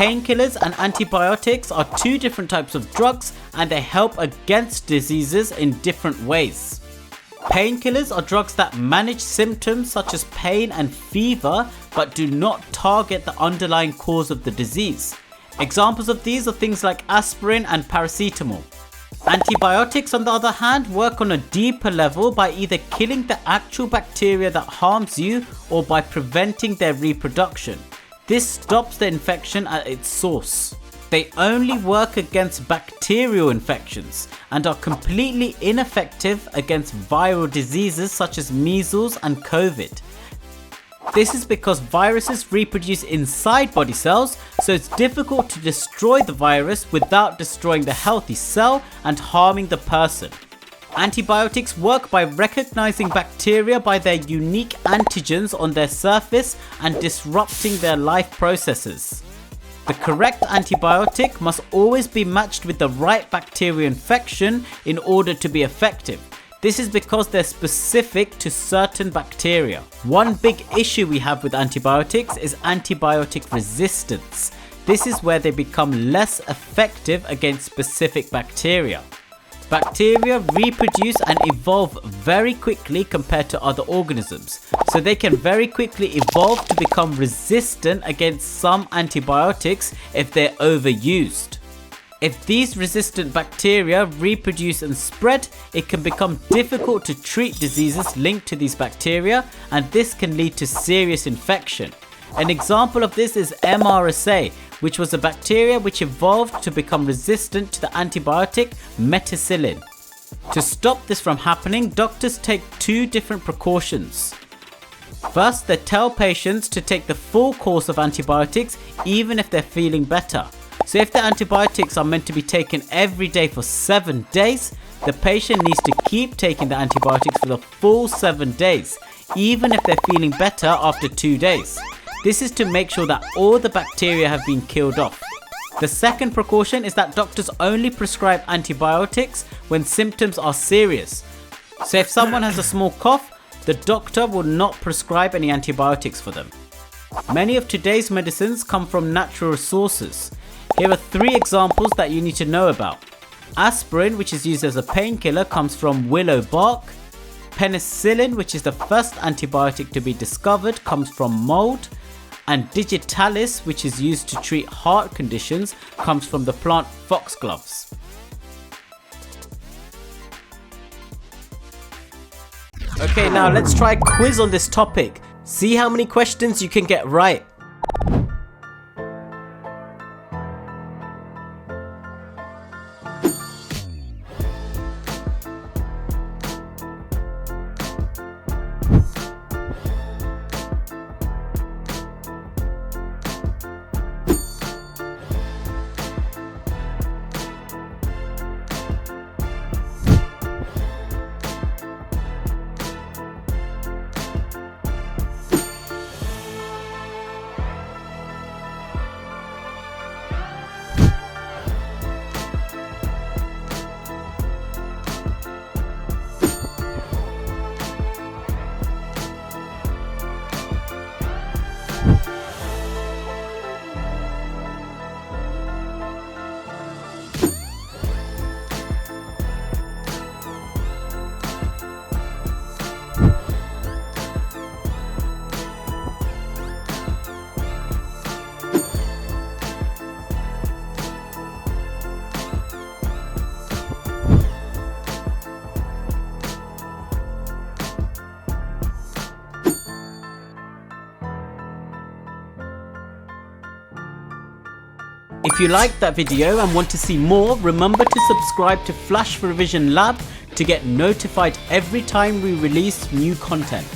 Painkillers and antibiotics are two different types of drugs, and they help against diseases in different ways. Painkillers are drugs that manage symptoms such as pain and fever, but do not target the underlying cause of the disease. Examples of these are things like aspirin and paracetamol. Antibiotics, on the other hand, work on a deeper level by either killing the actual bacteria that harms you or by preventing their reproduction. This stops the infection at its source. They only work against bacterial infections and are completely ineffective against viral diseases such as measles and COVID. This is because viruses reproduce inside body cells, so it's difficult to destroy the virus without destroying the healthy cell and harming the person. Antibiotics work by recognizing bacteria by their unique antigens on their surface and disrupting their life processes. The correct antibiotic must always be matched with the right bacterial infection in order to be effective. This is because they're specific to certain bacteria. One big issue we have with antibiotics is antibiotic resistance. This is where they become less effective against specific bacteria. Bacteria reproduce and evolve very quickly compared to other organisms, so they can very quickly evolve to become resistant against some antibiotics if they're overused. If these resistant bacteria reproduce and spread, it can become difficult to treat diseases linked to these bacteria, and this can lead to serious infection. An example of this is MRSA, which was a bacteria which evolved to become resistant to the antibiotic methicillin. To stop this from happening, doctors take two different precautions. First, they tell patients to take the full course of antibiotics even if they're feeling better. So if the antibiotics are meant to be taken every day for 7 days, the patient needs to keep taking the antibiotics for the full 7 days, even if they're feeling better after 2 days. This is to make sure that all the bacteria have been killed off. The second precaution is that doctors only prescribe antibiotics when symptoms are serious. So if someone has a small cough, the doctor will not prescribe any antibiotics for them. Many of today's medicines come from natural sources. Here are 3 examples that you need to know about. Aspirin, which is used as a painkiller, comes from willow bark. Penicillin, which is the first antibiotic to be discovered, comes from mold. And digitalis, which is used to treat heart conditions, comes from the plant foxgloves. Okay, now let's try a quiz on this topic. See how many questions you can get right. If you liked that video and want to see more, remember to subscribe to Flash Revision Lab to get notified every time we release new content.